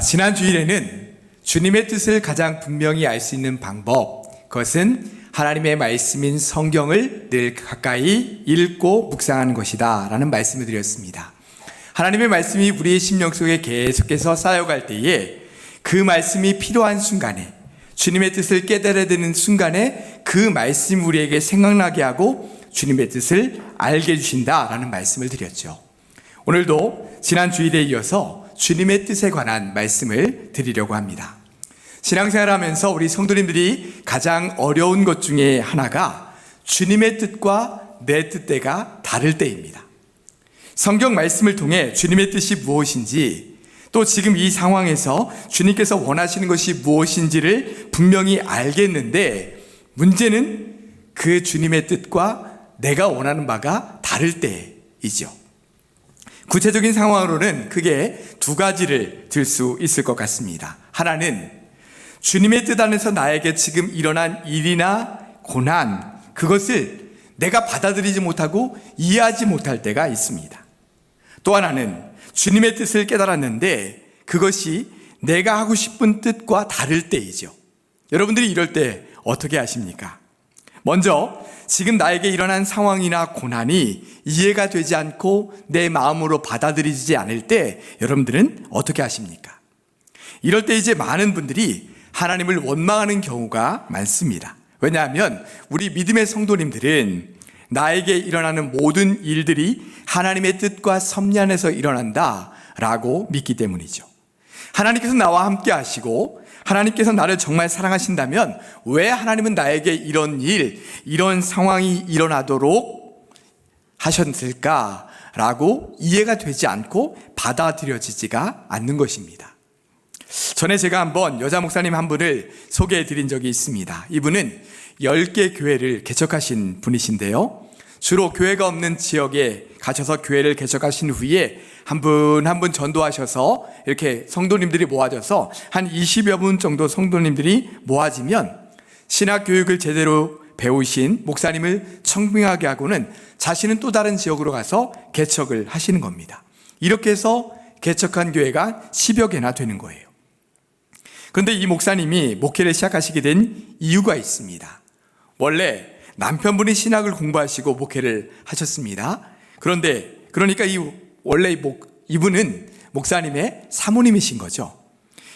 지난 주일에는 주님의 뜻을 가장 분명히 알 수 있는 방법, 그것은 하나님의 말씀인 성경을 늘 가까이 읽고 묵상하는 것이다 라는 말씀을 드렸습니다. 하나님의 말씀이 우리의 심령 속에 계속해서 쌓여갈 때에 그 말씀이 필요한 순간에, 주님의 뜻을 깨달아야 되는 순간에 그 말씀이 우리에게 생각나게 하고 주님의 뜻을 알게 해주신다라는 말씀을 드렸죠. 오늘도 지난 주일에 이어서 주님의 뜻에 관한 말씀을 드리려고 합니다. 신앙생활하면서 우리 성도님들이 가장 어려운 것 중에 하나가 주님의 뜻과 내 뜻대가 다를 때입니다. 성경 말씀을 통해 주님의 뜻이 무엇인지, 또 지금 이 상황에서 주님께서 원하시는 것이 무엇인지를 분명히 알겠는데, 문제는 그 주님의 뜻과 내가 원하는 바가 다를 때이죠. 구체적인 상황으로는 크게 두 가지를 들 수 있을 것 같습니다. 하나는 주님의 뜻 안에서 나에게 지금 일어난 일이나 고난, 그것을 내가 받아들이지 못하고 이해하지 못할 때가 있습니다. 또 하나는 주님의 뜻을 깨달았는데 그것이 내가 하고 싶은 뜻과 다를 때이죠. 여러분들이 이럴 때 어떻게 하십니까? 먼저 지금 나에게 일어난 상황이나 고난이 이해가 되지 않고 내 마음으로 받아들이지 않을 때 여러분들은 어떻게 하십니까? 이럴 때 이제 많은 분들이 하나님을 원망하는 경우가 많습니다. 왜냐하면 우리 믿음의 성도님들은 나에게 일어나는 모든 일들이 하나님의 뜻과 섭리 안에서 일어난다라고 믿기 때문이죠. 하나님께서 나와 함께 하시고 하나님께서 나를 정말 사랑하신다면 왜 하나님은 나에게 이런 일, 이런 상황이 일어나도록 하셨을까라고 이해가 되지 않고 받아들여지지가 않는 것입니다. 전에 제가 한번 여자 목사님 한 분을 소개해 드린 적이 있습니다. 이분은 10개 교회를 개척하신 분이신데요, 주로 교회가 없는 지역에 가셔서 교회를 개척하신 후에 한 분 한 분 전도하셔서 이렇게 성도님들이 모아져서 한 20여 분 정도 성도님들이 모아지면 신학 교육을 제대로 배우신 목사님을 청빙하게 하고는 자신은 또 다른 지역으로 가서 개척을 하시는 겁니다. 이렇게 해서 개척한 교회가 10여 개나 되는 거예요. 그런데 이 목사님이 목회를 시작하시게 된 이유가 있습니다. 원래 남편분이 신학을 공부하시고 목회를 하셨습니다. 그러니까 이분은 목사님의 사모님이신 거죠.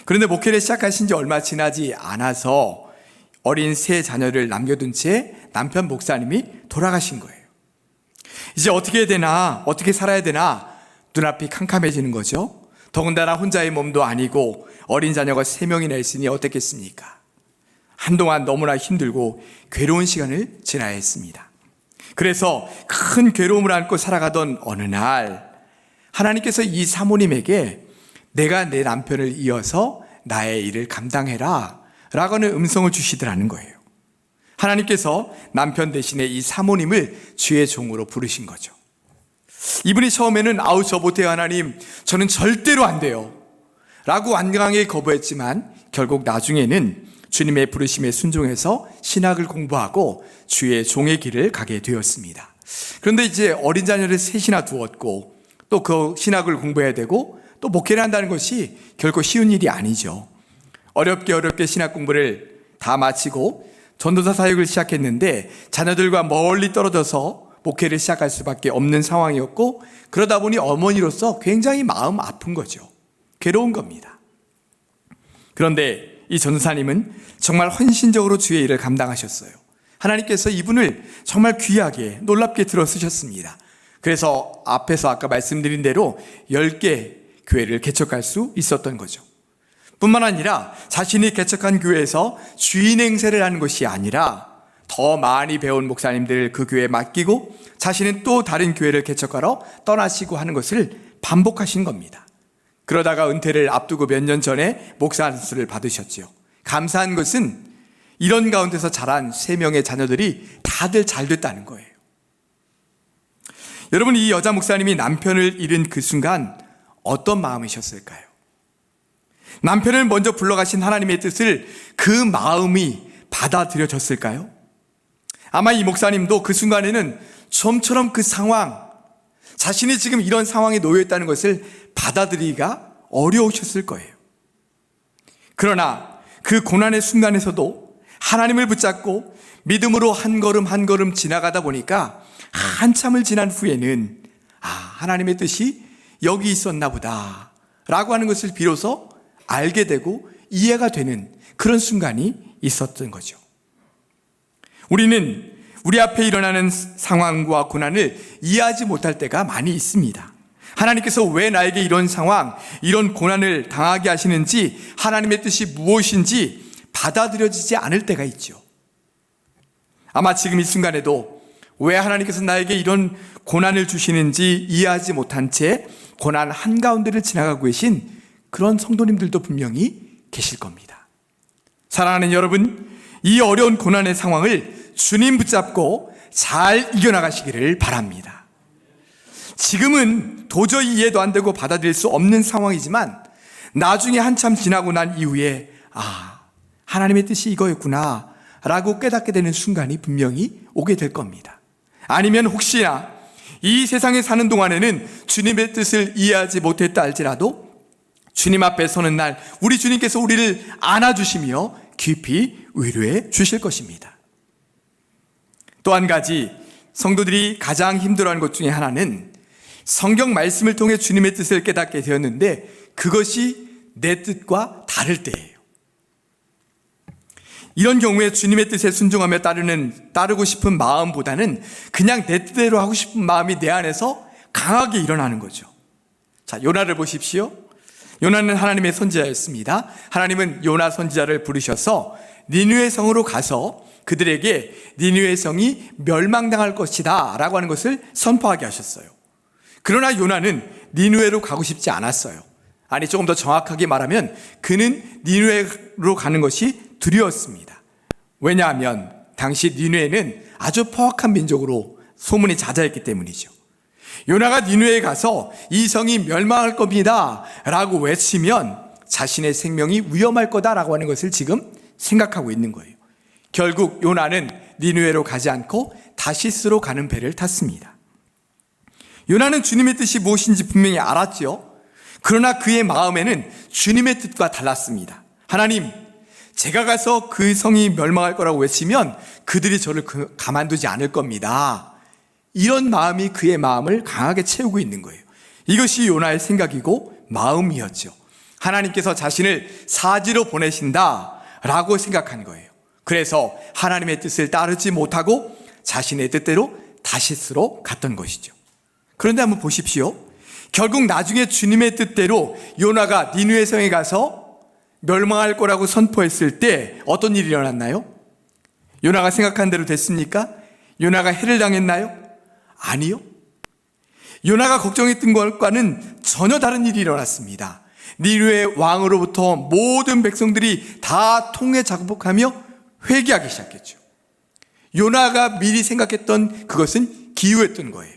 그런데 목회를 시작하신 지 얼마 지나지 않아서 어린 세 자녀를 남겨둔 채 남편 목사님이 돌아가신 거예요. 이제 어떻게 해야 되나, 어떻게 살아야 되나 눈앞이 캄캄해지는 거죠. 더군다나 혼자의 몸도 아니고 어린 자녀가 3명이나 있으니 어떻겠습니까? 한동안 너무나 힘들고 괴로운 시간을 지나야 했습니다. 그래서 큰 괴로움을 안고 살아가던 어느 날 하나님께서 이 사모님에게 내가 내 남편을 이어서 나의 일을 감당해라 라고는 음성을 주시더라는 거예요. 하나님께서 남편 대신에 이 사모님을 주의 종으로 부르신 거죠. 이분이 처음에는 저 못해요 하나님, 저는 절대로 안 돼요 라고 완강하게 거부했지만 결국 나중에는 주님의 부르심에 순종해서 신학을 공부하고 주의 종의 길을 가게 되었습니다. 그런데 이제 어린 자녀를 셋이나 두었고 또 그 신학을 공부해야 되고 또 목회를 한다는 것이 결코 쉬운 일이 아니죠. 어렵게 신학 공부를 다 마치고 전도사 사역을 시작했는데 자녀들과 멀리 떨어져서 목회를 시작할 수밖에 없는 상황이었고, 그러다 보니 어머니로서 굉장히 마음 아픈 거죠. 괴로운 겁니다. 그런데 이 전도사님은 정말 헌신적으로 주의 일을 감당하셨어요. 하나님께서 이분을 정말 귀하게 놀랍게 들어 쓰셨습니다. 그래서 앞에서 아까 말씀드린 대로 10개 교회를 개척할 수 있었던 거죠. 뿐만 아니라 자신이 개척한 교회에서 주인 행세를 하는 것이 아니라 더 많이 배운 목사님들을 그 교회에 맡기고 자신은 또 다른 교회를 개척하러 떠나시고 하는 것을 반복하신 겁니다. 그러다가 은퇴를 앞두고 몇 년 전에 목사 안수를 받으셨죠. 감사한 것은 이런 가운데서 자란 3명의 자녀들이 다들 잘 됐다는 거예요. 여러분, 이 여자 목사님이 남편을 잃은 그 순간 어떤 마음이셨을까요? 남편을 먼저 불러가신 하나님의 뜻을 그 마음이 받아들여졌을까요? 아마 이 목사님도 그 순간에는 좀처럼 그 상황, 자신이 지금 이런 상황에 놓여 있다는 것을 받아들이기가 어려우셨을 거예요. 그러나 그 고난의 순간에서도 하나님을 붙잡고 믿음으로 한 걸음 한 걸음 지나가다 보니까 한참을 지난 후에는 하나님의 뜻이 여기 있었나 보다 라고 하는 것을 비로소 알게 되고 이해가 되는 그런 순간이 있었던 거죠. 우리는 우리 앞에 일어나는 상황과 고난을 이해하지 못할 때가 많이 있습니다. 하나님께서 왜 나에게 이런 상황, 이런 고난을 당하게 하시는지, 하나님의 뜻이 무엇인지 받아들여지지 않을 때가 있죠. 아마 지금 이 순간에도 왜 하나님께서 나에게 이런 고난을 주시는지 이해하지 못한 채 고난 한가운데를 지나가고 계신 그런 성도님들도 분명히 계실 겁니다. 사랑하는 여러분, 이 어려운 고난의 상황을 주님 붙잡고 잘 이겨나가시기를 바랍니다. 지금은 도저히 이해도 안 되고 받아들일 수 없는 상황이지만 나중에 한참 지나고 난 이후에 하나님의 뜻이 이거였구나 라고 깨닫게 되는 순간이 분명히 오게 될 겁니다. 아니면 혹시나 이 세상에 사는 동안에는 주님의 뜻을 이해하지 못했다 할지라도 주님 앞에 서는 날 우리 주님께서 우리를 안아주시며 깊이 위로해 주실 것입니다. 또 한 가지 성도들이 가장 힘들어하는 것 중에 하나는 성경 말씀을 통해 주님의 뜻을 깨닫게 되었는데 그것이 내 뜻과 다를 때예요. 이런 경우에 주님의 뜻에 순종하며 따르고 싶은 마음보다는 그냥 내 뜻대로 하고 싶은 마음이 내 안에서 강하게 일어나는 거죠. 자, 요나를 보십시오. 요나는 하나님의 선지자였습니다. 하나님은 요나 선지자를 부르셔서 니느웨 성으로 가서 그들에게 니느웨 성이 멸망당할 것이다 라고 하는 것을 선포하게 하셨어요. 그러나 요나는 니느웨로 가고 싶지 않았어요. 아니, 조금 더 정확하게 말하면 그는 니느웨로 가는 것이 두려웠습니다. 왜냐하면 당시 니느웨는 아주 포악한 민족으로 소문이 자자했기 때문이죠. 요나가 니느웨에 가서 이 성이 멸망할 겁니다 라고 외치면 자신의 생명이 위험할 거다라고 하는 것을 지금 생각하고 있는 거예요. 결국 요나는 니느웨로 가지 않고 다시스로 가는 배를 탔습니다. 요나는 주님의 뜻이 무엇인지 분명히 알았죠. 그러나 그의 마음에는 주님의 뜻과 달랐습니다. 하나님, 제가 가서 그 성이 멸망할 거라고 외치면 그들이 저를 가만두지 않을 겁니다. 이런 마음이 그의 마음을 강하게 채우고 있는 거예요. 이것이 요나의 생각이고 마음이었죠. 하나님께서 자신을 사지로 보내신다라고 생각한 거예요. 그래서 하나님의 뜻을 따르지 못하고 자신의 뜻대로 다시스로 갔던 것이죠. 그런데 한번 보십시오. 결국 나중에 주님의 뜻대로 요나가 니느웨 성에 가서 멸망할 거라고 선포했을 때 어떤 일이 일어났나요? 요나가 생각한 대로 됐습니까? 요나가 해를 당했나요? 아니요. 요나가 걱정했던 것과는 전혀 다른 일이 일어났습니다. 니느웨 왕으로부터 모든 백성들이 다 통회 작복하며 회개하기 시작했죠. 요나가 미리 생각했던 그것은 기우였던 거예요.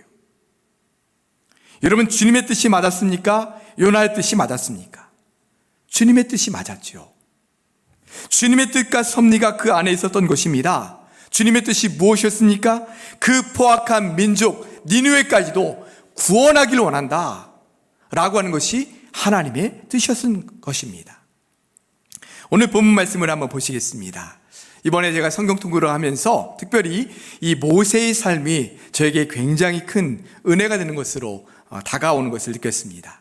여러분, 주님의 뜻이 맞았습니까? 요나의 뜻이 맞았습니까? 주님의 뜻이 맞았죠. 주님의 뜻과 섭리가 그 안에 있었던 것입니다. 주님의 뜻이 무엇이었습니까? 그 포악한 민족 니느웨까지도 구원하기를 원한다 라고 하는 것이 하나님의 뜻이었던 것입니다. 오늘 본문 말씀을 한번 보시겠습니다. 이번에 제가 성경 통독을 하면서 특별히 이 모세의 삶이 저에게 굉장히 큰 은혜가 되는 것으로 다가오는 것을 느꼈습니다.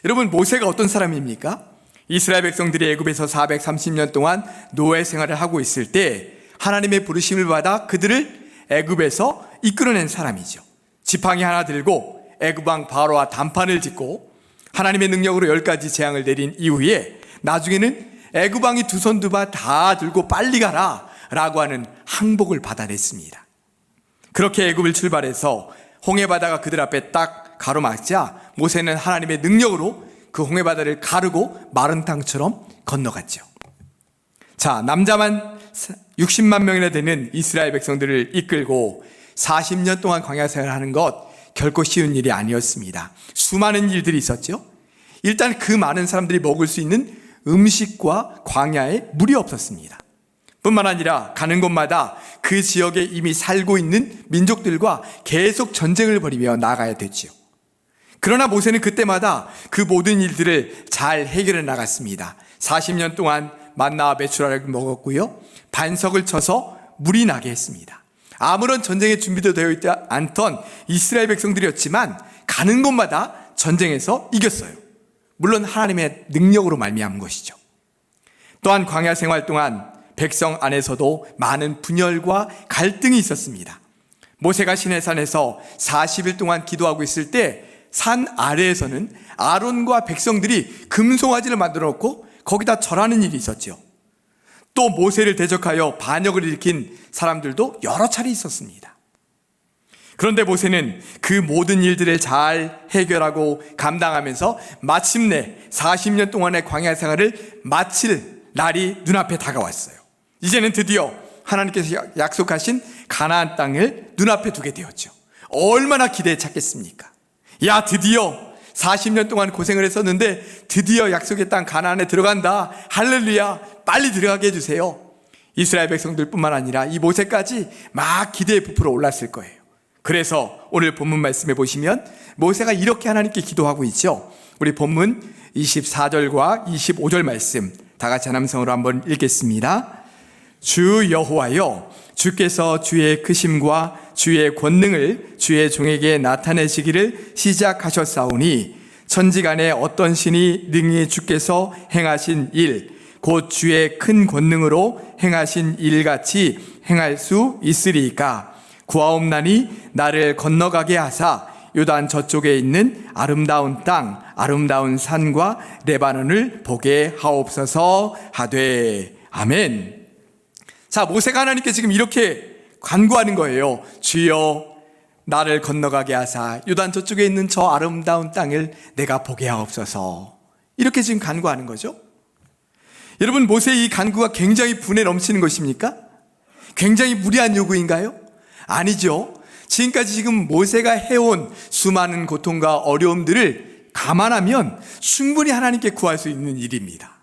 여러분, 모세가 어떤 사람입니까? 이스라엘 백성들이 애굽에서 430년 동안 노예 생활을 하고 있을 때 하나님의 부르심을 받아 그들을 애굽에서 이끌어낸 사람이죠. 지팡이 하나 들고 애굽 왕 바로와 단판을 짓고 하나님의 능력으로 10가지 재앙을 내린 이후에 나중에는 애굽 왕이 두 손 두 발 다 들고 빨리 가라 라고 하는 항복을 받아냈습니다. 그렇게 애굽을 출발해서 홍해바다가 그들 앞에 딱 가로막자 모세는 하나님의 능력으로 그 홍해바다를 가르고 마른 땅처럼 건너갔죠. 자, 남자만 60만 명이나 되는 이스라엘 백성들을 이끌고 40년 동안 광야 생활을 하는 것 결코 쉬운 일이 아니었습니다. 수많은 일들이 있었죠. 일단 그 많은 사람들이 먹을 수 있는 음식과 광야에 물이 없었습니다. 뿐만 아니라 가는 곳마다 그 지역에 이미 살고 있는 민족들과 계속 전쟁을 벌이며 나아가야 됐죠. 그러나 모세는 그때마다 그 모든 일들을 잘 해결해 나갔습니다. 40년 동안 만나와 메추라를 먹었고요, 반석을 쳐서 물이 나게 했습니다. 아무런 전쟁의 준비도 되어 있지 않던 이스라엘 백성들이었지만 가는 곳마다 전쟁에서 이겼어요. 물론 하나님의 능력으로 말미암은 것이죠. 또한 광야 생활 동안 백성 안에서도 많은 분열과 갈등이 있었습니다. 모세가 시내산에서 40일 동안 기도하고 있을 때 산 아래에서는 아론과 백성들이 금송아지를 만들어 놓고 거기다 절하는 일이 있었죠. 또 모세를 대적하여 반역을 일으킨 사람들도 여러 차례 있었습니다. 그런데 모세는 그 모든 일들을 잘 해결하고 감당하면서 마침내 40년 동안의 광야 생활을 마칠 날이 눈앞에 다가왔어요. 이제는 드디어 하나님께서 약속하신 가나안 땅을 눈앞에 두게 되었죠. 얼마나 기대에 찼겠습니까? 야, 드디어 40년 동안 고생을 했었는데 드디어 약속의 땅 가나안에 들어간다. 할렐루야, 빨리 들어가게 해주세요. 이스라엘 백성들뿐만 아니라 이 모세까지 막 기대에 부풀어 올랐을 거예요. 그래서 오늘 본문 말씀에 보시면 모세가 이렇게 하나님께 기도하고 있죠. 우리 본문 24절과 25절 말씀 다 같이 하나님성으로 한번 읽겠습니다. 주 여호와여, 주께서 주의 크심과 주의 권능을 주의 종에게 나타내시기를 시작하셨사오니 천지간에 어떤 신이 능히 주께서 행하신 일, 곧 주의 큰 권능으로 행하신 일같이 행할 수 있으리이까. 구하옵나니 나를 건너가게 하사 요단 저쪽에 있는 아름다운 땅, 아름다운 산과 레바논을 보게 하옵소서 하되. 아멘. 자, 모세가 하나님께 지금 이렇게 간구하는 거예요. 주여, 나를 건너가게 하사 요단 저쪽에 있는 저 아름다운 땅을 내가 보게 하옵소서. 이렇게 지금 간구하는 거죠. 여러분, 모세의 이 간구가 굉장히 분에 넘치는 것입니까? 굉장히 무리한 요구인가요? 아니죠. 지금까지 지금 모세가 해온 수많은 고통과 어려움들을 감안하면 충분히 하나님께 구할 수 있는 일입니다.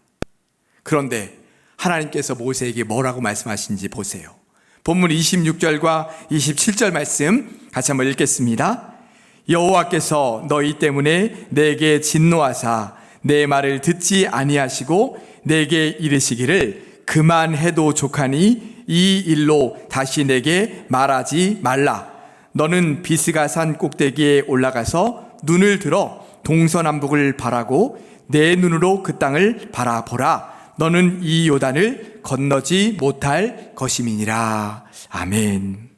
그런데 하나님께서 모세에게 뭐라고 말씀하신지 보세요. 본문 26절과 27절 말씀 같이 한번 읽겠습니다. 여호와께서 너희 때문에 내게 진노하사 내 말을 듣지 아니하시고 내게 이르시기를 그만해도 족하니 이 일로 다시 내게 말하지 말라. 너는 비스가 산 꼭대기에 올라가서 눈을 들어 동서남북을 바라고 내 눈으로 그 땅을 바라보라. 너는 이 요단을 건너지 못할 것임이니라. 아멘.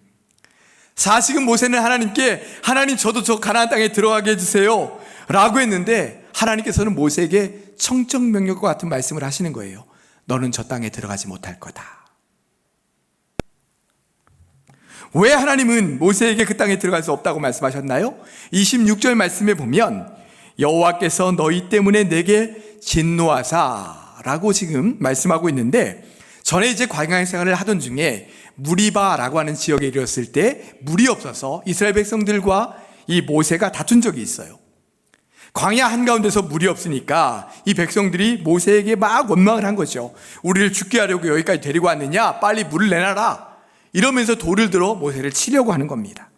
사실은 모세는 하나님께 하나님, 저도 저 가나안 땅에 들어가게 해주세요 라고 했는데 하나님께서는 모세에게 청정명령과 같은 말씀을 하시는 거예요. 너는 저 땅에 들어가지 못할 거다. 왜 하나님은 모세에게 그 땅에 들어갈 수 없다고 말씀하셨나요? 26절 말씀에 보면 여호와께서 너희 때문에 내게 진노하사 라고 지금 말씀하고 있는데, 전에 이제 광야 생활을 하던 중에 무리바라고 하는 지역에 이르렀을 때 물이 없어서 이스라엘 백성들과 이 모세가 다툰 적이 있어요. 광야 한가운데서 물이 없으니까 이 백성들이 모세에게 막 원망을 한 거죠. 우리를 죽게 하려고 여기까지 데리고 왔느냐, 빨리 물을 내놔라, 이러면서 돌을 들어 모세를 치려고 하는 겁니다.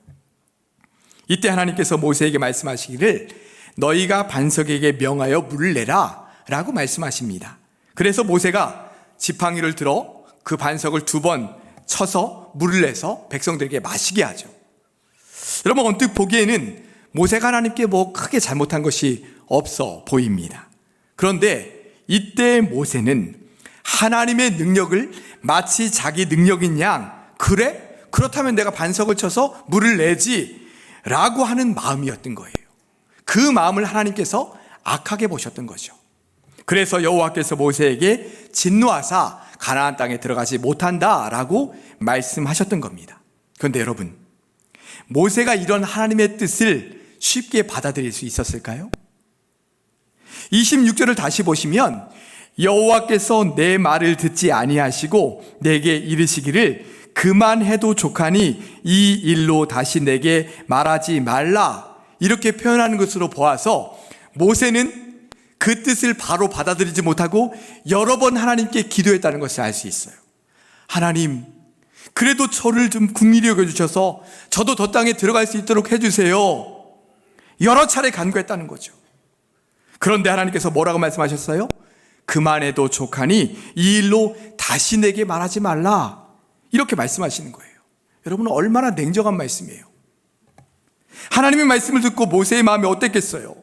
이때 하나님께서 모세에게 말씀하시기를 너희가 반석에게 명하여 물을 내라 라고 말씀하십니다. 그래서 모세가 지팡이를 들어 그 반석을 2번 쳐서 물을 내서 백성들에게 마시게 하죠. 여러분, 언뜻 보기에는 모세가 하나님께 뭐 크게 잘못한 것이 없어 보입니다. 그런데 이때 모세는 하나님의 능력을 마치 자기 능력인 양, 그래? 그렇다면 내가 반석을 쳐서 물을 내지 라고 하는 마음이었던 거예요. 그 마음을 하나님께서 악하게 보셨던 거죠. 그래서 여호와께서 모세에게 진노하사 가나안 땅에 들어가지 못한다라고 말씀하셨던 겁니다. 그런데 여러분, 모세가 이런 하나님의 뜻을 쉽게 받아들일 수 있었을까요? 26절을 다시 보시면 여호와께서 내 말을 듣지 아니하시고 내게 이르시기를 그만해도 족하니 이 일로 다시 내게 말하지 말라, 이렇게 표현하는 것으로 보아서 모세는 그 뜻을 바로 받아들이지 못하고 여러 번 하나님께 기도했다는 것을 알 수 있어요. 하나님, 그래도 저를 좀 긍휼히 여겨주셔서 저도 저 땅에 들어갈 수 있도록 해주세요. 여러 차례 간구했다는 거죠. 그런데 하나님께서 뭐라고 말씀하셨어요? 그만해도 족하니 이 일로 다시 내게 말하지 말라, 이렇게 말씀하시는 거예요. 여러분, 얼마나 냉정한 말씀이에요. 하나님의 말씀을 듣고 모세의 마음이 어땠겠어요?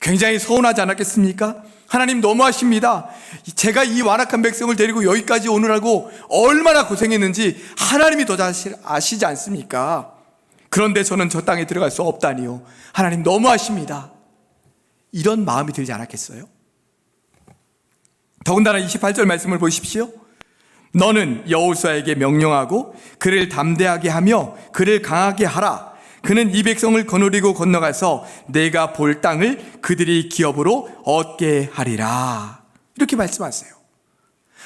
굉장히 서운하지 않았겠습니까? 하나님 너무하십니다. 제가 이 완악한 백성을 데리고 여기까지 오느라고 얼마나 고생했는지 하나님이 더 잘 아시지 않습니까? 그런데 저는 저 땅에 들어갈 수 없다니요. 하나님 너무하십니다. 이런 마음이 들지 않았겠어요? 더군다나 28절 말씀을 보십시오. 너는 여호수아에게 명령하고 그를 담대하게 하며 그를 강하게 하라. 그는 이 백성을 거느리고 건너가서 내가 볼 땅을 그들이 기업으로 얻게 하리라. 이렇게 말씀하세요.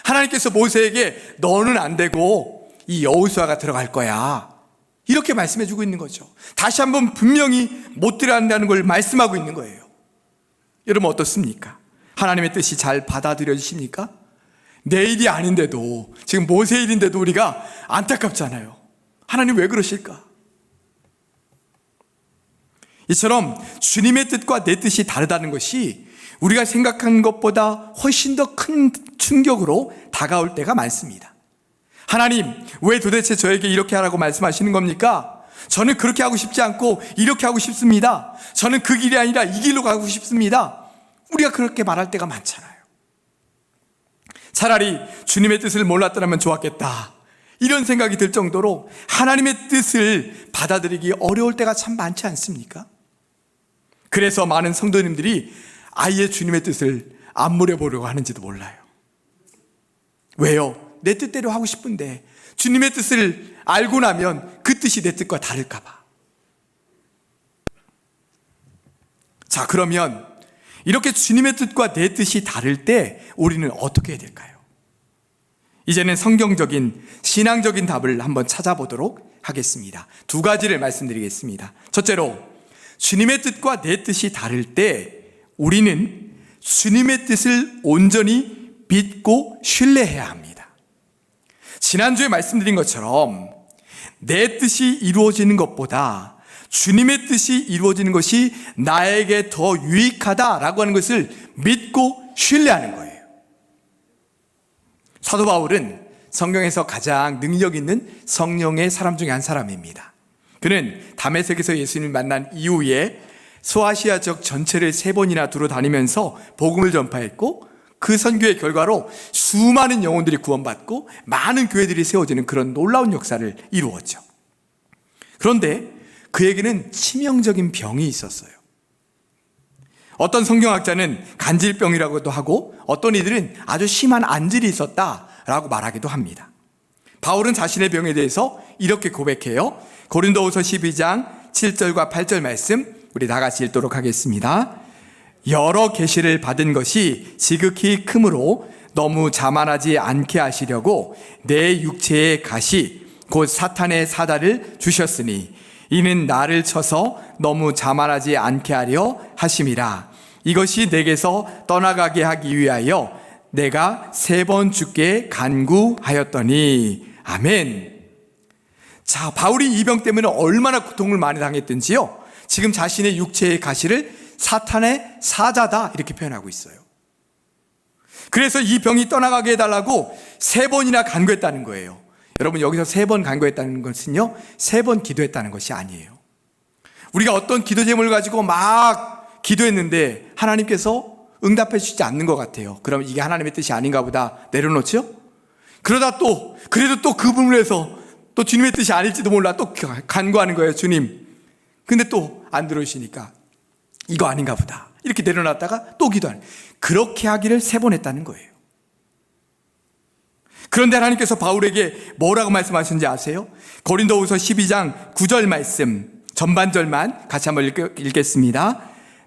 하나님께서 모세에게 너는 안 되고 이 여호수아가 들어갈 거야, 이렇게 말씀해 주고 있는 거죠. 다시 한번 분명히 못 들어간다는 걸 말씀하고 있는 거예요. 여러분 어떻습니까? 하나님의 뜻이 잘 받아들여지십니까? 내 일이 아닌데도, 지금 모세 일인데도 우리가 안타깝잖아요. 하나님 왜 그러실까? 이처럼 주님의 뜻과 내 뜻이 다르다는 것이 우리가 생각한 것보다 훨씬 더 큰 충격으로 다가올 때가 많습니다. 하나님, 왜 도대체 저에게 이렇게 하라고 말씀하시는 겁니까? 저는 그렇게 하고 싶지 않고 이렇게 하고 싶습니다. 저는 그 길이 아니라 이 길로 가고 싶습니다. 우리가 그렇게 말할 때가 많잖아요. 차라리 주님의 뜻을 몰랐더라면 좋았겠다, 이런 생각이 들 정도로 하나님의 뜻을 받아들이기 어려울 때가 참 많지 않습니까? 그래서 많은 성도님들이 아예 주님의 뜻을 안 물어보려고 하는지도 몰라요. 왜요? 내 뜻대로 하고 싶은데 주님의 뜻을 알고 나면 그 뜻이 내 뜻과 다를까 봐. 자, 그러면 이렇게 주님의 뜻과 내 뜻이 다를 때 우리는 어떻게 해야 될까요? 이제는 성경적인 신앙적인 답을 한번 찾아보도록 하겠습니다. 두 가지를 말씀드리겠습니다. 첫째로, 주님의 뜻과 내 뜻이 다를 때 우리는 주님의 뜻을 온전히 믿고 신뢰해야 합니다. 지난주에 말씀드린 것처럼 내 뜻이 이루어지는 것보다 주님의 뜻이 이루어지는 것이 나에게 더 유익하다라고 하는 것을 믿고 신뢰하는 거예요. 사도 바울은 성경에서 가장 능력 있는 성령의 사람 중에 한 사람입니다. 그는 다메섹에서 예수님을 만난 이후에 소아시아 지역 전체를 3번이나 두루 다니면서 복음을 전파했고, 그 선교의 결과로 수많은 영혼들이 구원받고 많은 교회들이 세워지는 그런 놀라운 역사를 이루었죠. 그런데 그에게는 치명적인 병이 있었어요. 어떤 성경학자는 간질병이라고도 하고 어떤 이들은 아주 심한 안질이 있었다라고 말하기도 합니다. 바울은 자신의 병에 대해서 이렇게 고백해요. 고린도후서 12장 7절과 8절 말씀 우리 다 같이 읽도록 하겠습니다. 여러 계시를 받은 것이 지극히 크므로 너무 자만하지 않게 하시려고 내 육체의 가시 곧 사탄의 사다를 주셨으니 이는 나를 쳐서 너무 자만하지 않게 하려 하심이라. 이것이 내게서 떠나가게 하기 위하여 내가 3번 주께 간구하였더니. 아멘. 자, 바울이 이 병 때문에 얼마나 고통을 많이 당했든지요, 지금 자신의 육체의 가시를 사탄의 사자다 이렇게 표현하고 있어요. 그래서 이 병이 떠나가게 해달라고 3번이나 간구했다는 거예요. 여러분, 여기서 3번 간구했다는 것은요, 3번 기도했다는 것이 아니에요. 우리가 어떤 기도 제목을 가지고 막 기도했는데 하나님께서 응답해 주시지 않는 것 같아요. 그럼 이게 하나님의 뜻이 아닌가 보다 내려놓죠? 그러다 또 그래도 또 그 부분을 해서 또 주님의 뜻이 아닐지도 몰라 또 간구하는 거예요. 주님, 근데 또 안 들어오시니까 이거 아닌가 보다 이렇게 내려놨다가 또 기도하는, 그렇게 하기를 3번 했다는 거예요. 그런데 하나님께서 바울에게 뭐라고 말씀하셨는지 아세요? 고린도후서 12장 9절 말씀 전반절만 같이 한번 읽겠습니다.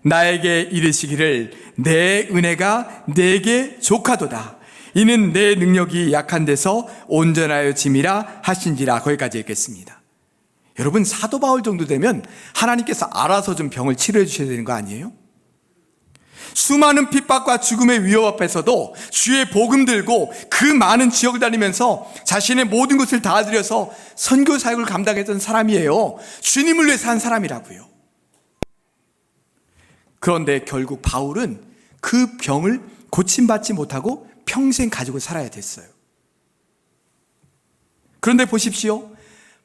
나에게 이르시기를 내 은혜가 내게 족하도다. 이는 내 능력이 약한 데서 온전하여 짐이라 하신지라. 거기까지 읽겠습니다. 여러분, 사도 바울 정도 되면 하나님께서 알아서 좀 병을 치료해 주셔야 되는 거 아니에요? 수많은 핍박과 죽음의 위협 앞에서도 주의 복음 들고 그 많은 지역을 다니면서 자신의 모든 것을 다 들여서 선교 사역을 감당했던 사람이에요. 주님을 위해 산 사람이라고요. 그런데 결국 바울은 그 병을 고침받지 못하고 평생 가지고 살아야 됐어요. 그런데 보십시오.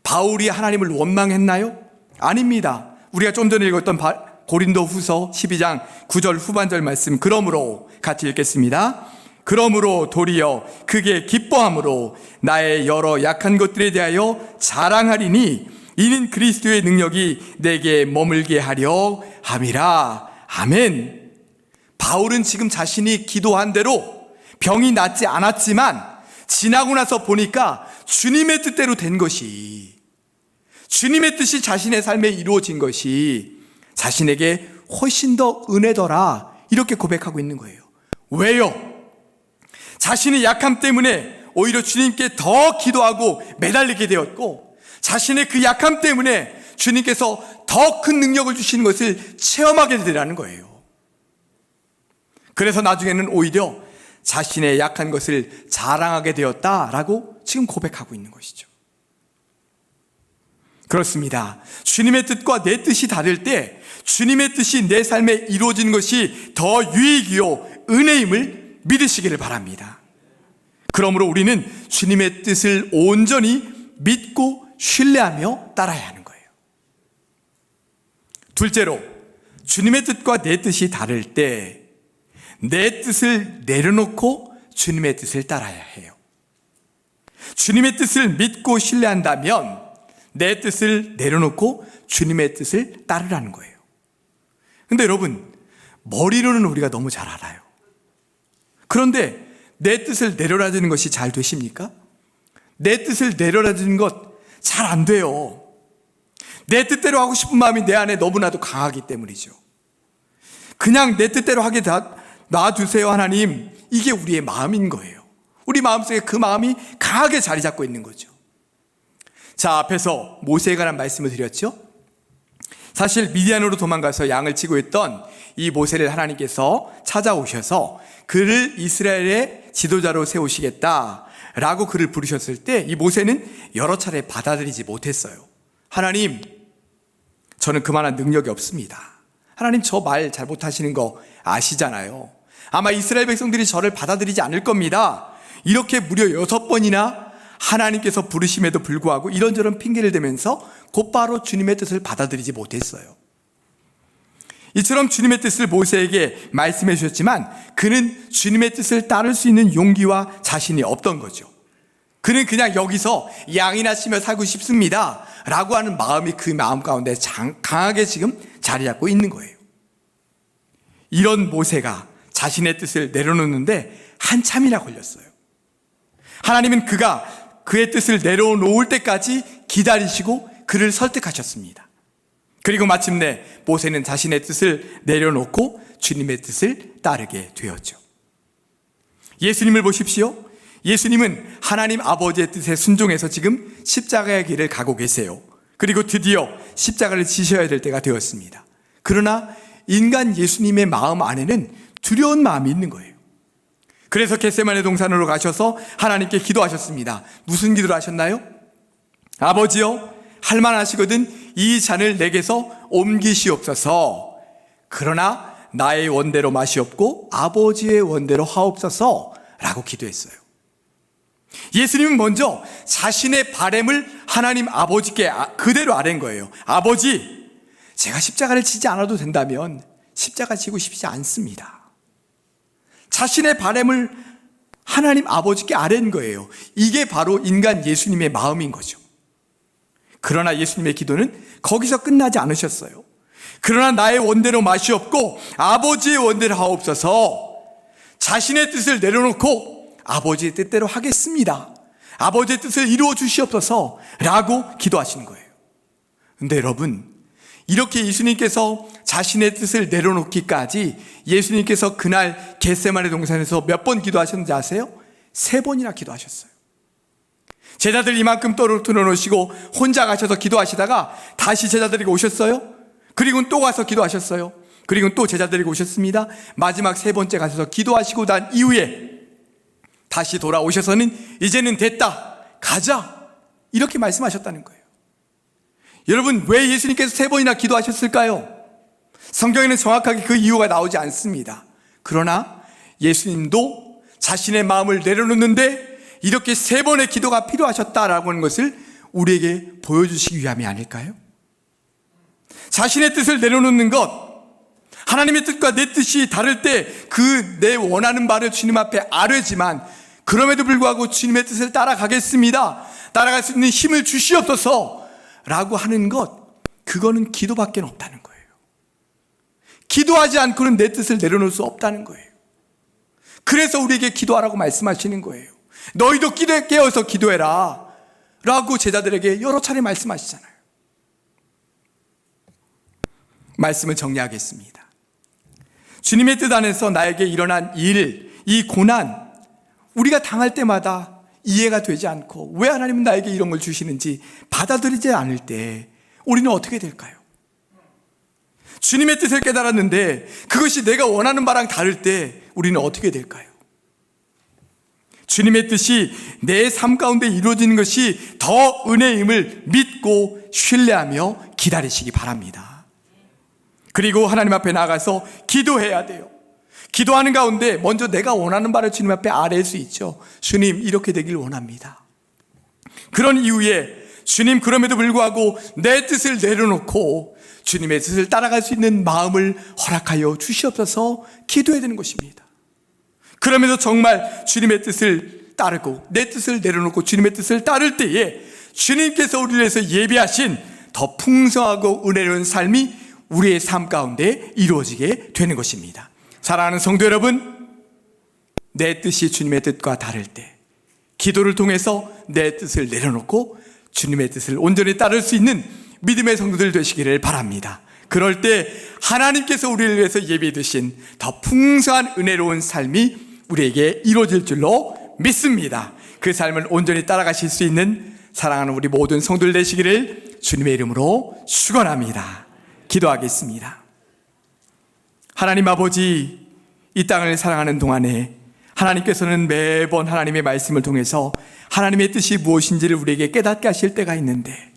바울이 하나님을 원망했나요? 아닙니다. 우리가 좀 전에 읽었던 고린도 후서 12장 9절 후반절 말씀, 그러므로 같이 읽겠습니다. 그러므로 도리어 그게 기뻐함으로 나의 여러 약한 것들에 대하여 자랑하리니 이는 그리스도의 능력이 내게 머물게 하려 함이라. 아멘. 바울은 지금 자신이 기도한 대로 병이 낫지 않았지만 지나고 나서 보니까 주님의 뜻대로 된 것이, 주님의 뜻이 자신의 삶에 이루어진 것이 자신에게 훨씬 더 은혜더라, 이렇게 고백하고 있는 거예요. 왜요? 자신의 약함 때문에 오히려 주님께 더 기도하고 매달리게 되었고, 자신의 그 약함 때문에 주님께서 더 큰 능력을 주시는 것을 체험하게 되라는 거예요. 그래서 나중에는 오히려 자신의 약한 것을 자랑하게 되었다라고 지금 고백하고 있는 것이죠. 그렇습니다. 주님의 뜻과 내 뜻이 다를 때 주님의 뜻이 내 삶에 이루어지는 것이 더 유익이요 은혜임을 믿으시기를 바랍니다. 그러므로 우리는 주님의 뜻을 온전히 믿고 신뢰하며 따라야 하는 거예요. 둘째로, 주님의 뜻과 내 뜻이 다를 때 내 뜻을 내려놓고 주님의 뜻을 따라야 해요. 주님의 뜻을 믿고 신뢰한다면 내 뜻을 내려놓고 주님의 뜻을 따르라는 거예요. 근데 여러분, 머리로는 우리가 너무 잘 알아요. 그런데 내 뜻을 내려놔주는 것이 잘 되십니까? 내 뜻을 내려놔주는 것 잘 안 돼요. 내 뜻대로 하고 싶은 마음이 내 안에 너무나도 강하기 때문이죠. 그냥 내 뜻대로 하게 놔두세요 하나님, 이게 우리의 마음인 거예요. 우리 마음속에 그 마음이 강하게 자리 잡고 있는 거죠. 자, 앞에서 모세에 관한 말씀을 드렸죠. 사실 미디안으로 도망가서 양을 치고 있던 이 모세를 하나님께서 찾아오셔서 그를 이스라엘의 지도자로 세우시겠다라고 그를 부르셨을 때 이 모세는 여러 차례 받아들이지 못했어요. 하나님, 저는 그만한 능력이 없습니다. 하나님, 저 말 잘 못하시는 거 아시잖아요. 아마 이스라엘 백성들이 저를 받아들이지 않을 겁니다. 이렇게 무려 6번이나 하나님께서 부르심에도 불구하고 이런저런 핑계를 대면서 곧바로 주님의 뜻을 받아들이지 못했어요. 이처럼 주님의 뜻을 모세에게 말씀해 주셨지만 그는 주님의 뜻을 따를 수 있는 용기와 자신이 없던 거죠. 그는 그냥 여기서 양이나 치며 살고 싶습니다 라고 하는 마음이 그 마음 가운데 강하게 지금 자리 잡고 있는 거예요. 이런 모세가 자신의 뜻을 내려놓는데 한참이나 걸렸어요. 하나님은 그가 그의 뜻을 내려놓을 때까지 기다리시고 그를 설득하셨습니다. 그리고 마침내 모세는 자신의 뜻을 내려놓고 주님의 뜻을 따르게 되었죠. 예수님을 보십시오. 예수님은 하나님 아버지의 뜻에 순종해서 지금 십자가의 길을 가고 계세요. 그리고 드디어 십자가를 지셔야 될 때가 되었습니다. 그러나 인간 예수님의 마음 안에는 두려운 마음이 있는 거예요. 그래서 겟세마네 동산으로 가셔서 하나님께 기도하셨습니다. 무슨 기도를 하셨나요? 아버지여, 할만하시거든 이 잔을 내게서 옮기시옵소서. 그러나 나의 원대로 마시옵고 아버지의 원대로 하옵소서 라고 기도했어요. 예수님은 먼저 자신의 바램을 하나님 아버지께 그대로 아뢰는 거예요. 아버지, 제가 십자가를 지지 않아도 된다면 십자가 지고 싶지 않습니다. 자신의 바램을 하나님 아버지께 아뢰는 거예요. 이게 바로 인간 예수님의 마음인 거죠. 그러나 예수님의 기도는 거기서 끝나지 않으셨어요. 그러나 나의 원대로 마시옵고 아버지의 원대로 하옵소서. 자신의 뜻을 내려놓고 아버지의 뜻대로 하겠습니다. 아버지의 뜻을 이루어 주시옵소서 라고 기도하시는 거예요. 근데 여러분, 이렇게 예수님께서 자신의 뜻을 내려놓기까지 예수님께서 그날 겟세마네 동산에서 몇 번 기도하셨는지 아세요? 3번이나 기도하셨어요. 제자들 이만큼 떨어뜨려 놓으시고 혼자 가셔서 기도하시다가 다시 제자들이 오셨어요. 그리고 또 가서 기도하셨어요. 그리고 또 제자들이 오셨습니다. 마지막 3번째 가셔서 기도하시고 난 이후에 다시 돌아오셔서는 이제는 됐다, 가자, 이렇게 말씀하셨다는 거예요. 여러분, 왜 예수님께서 3번이나 기도하셨을까요? 성경에는 정확하게 그 이유가 나오지 않습니다. 그러나 예수님도 자신의 마음을 내려놓는데 이렇게 3번의 기도가 필요하셨다라고 하는 것을 우리에게 보여주시기 위함이 아닐까요? 자신의 뜻을 내려놓는 것, 하나님의 뜻과 내 뜻이 다를 때 그 내 원하는 바를 주님 앞에 아뢰지만 그럼에도 불구하고 주님의 뜻을 따라가겠습니다, 따라갈 수 있는 힘을 주시옵소서 라고 하는 것, 그거는 기도밖에 없다는 거예요. 기도하지 않고는 내 뜻을 내려놓을 수 없다는 거예요. 그래서 우리에게 기도하라고 말씀하시는 거예요. 너희도 깨어서 기도해라 라고 제자들에게 여러 차례 말씀하시잖아요. 말씀을 정리하겠습니다. 주님의 뜻 안에서 나에게 일어난 일, 이 고난, 우리가 당할 때마다 이해가 되지 않고 왜 하나님은 나에게 이런 걸 주시는지 받아들이지 않을 때 우리는 어떻게 될까요? 주님의 뜻을 깨달았는데 그것이 내가 원하는 바랑 다를 때 우리는 어떻게 될까요? 주님의 뜻이 내 삶 가운데 이루어지는 것이 더 은혜임을 믿고 신뢰하며 기다리시기 바랍니다. 그리고 하나님 앞에 나가서 기도해야 돼요. 기도하는 가운데 먼저 내가 원하는 바를 주님 앞에 아뢰일 수 있죠. 주님, 이렇게 되길 원합니다. 그런 이후에 주님, 그럼에도 불구하고 내 뜻을 내려놓고 주님의 뜻을 따라갈 수 있는 마음을 허락하여 주시옵소서 기도해야 되는 것입니다. 그러면서 정말 주님의 뜻을 따르고 내 뜻을 내려놓고 주님의 뜻을 따를 때에 주님께서 우리를 위해서 예비하신 더 풍성하고 은혜로운 삶이 우리의 삶 가운데 이루어지게 되는 것입니다. 사랑하는 성도 여러분, 내 뜻이 주님의 뜻과 다를 때 기도를 통해서 내 뜻을 내려놓고 주님의 뜻을 온전히 따를 수 있는 믿음의 성도들 되시기를 바랍니다. 그럴 때 하나님께서 우리를 위해서 예비해 두신 더 풍성한 은혜로운 삶이 우리에게 이루어질 줄로 믿습니다. 그 삶을 온전히 따라가실 수 있는 사랑하는 우리 모든 성도들 되시기를 주님의 이름으로 축원합니다. 기도하겠습니다. 하나님 아버지, 이 땅을 사랑하는 동안에 하나님께서는 매번 하나님의 말씀을 통해서 하나님의 뜻이 무엇인지를 우리에게 깨닫게 하실 때가 있는데,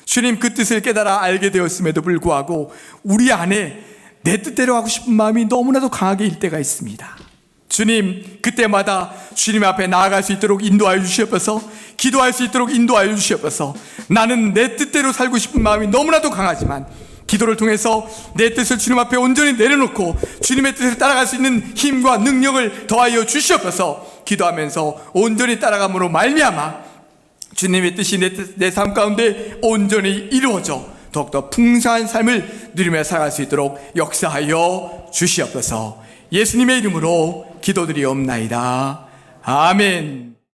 주님, 그 뜻을 깨달아 알게 되었음에도 불구하고 우리 안에 내 뜻대로 하고 싶은 마음이 너무나도 강하게 일 때가 있습니다. 주님, 그때마다 주님 앞에 나아갈 수 있도록 인도하여 주시옵소서. 기도할 수 있도록 인도하여 주시옵소서. 나는 내 뜻대로 살고 싶은 마음이 너무나도 강하지만 기도를 통해서 내 뜻을 주님 앞에 온전히 내려놓고 주님의 뜻을 따라갈 수 있는 힘과 능력을 더하여 주시옵소서. 기도하면서 온전히 따라감으로 말미암아 주님의 뜻이 내 삶 가운데 온전히 이루어져 더욱더 풍성한 삶을 누리며 살아갈 수 있도록 역사하여 주시옵소서. 예수님의 이름으로 기도드리옵나이다. 아멘.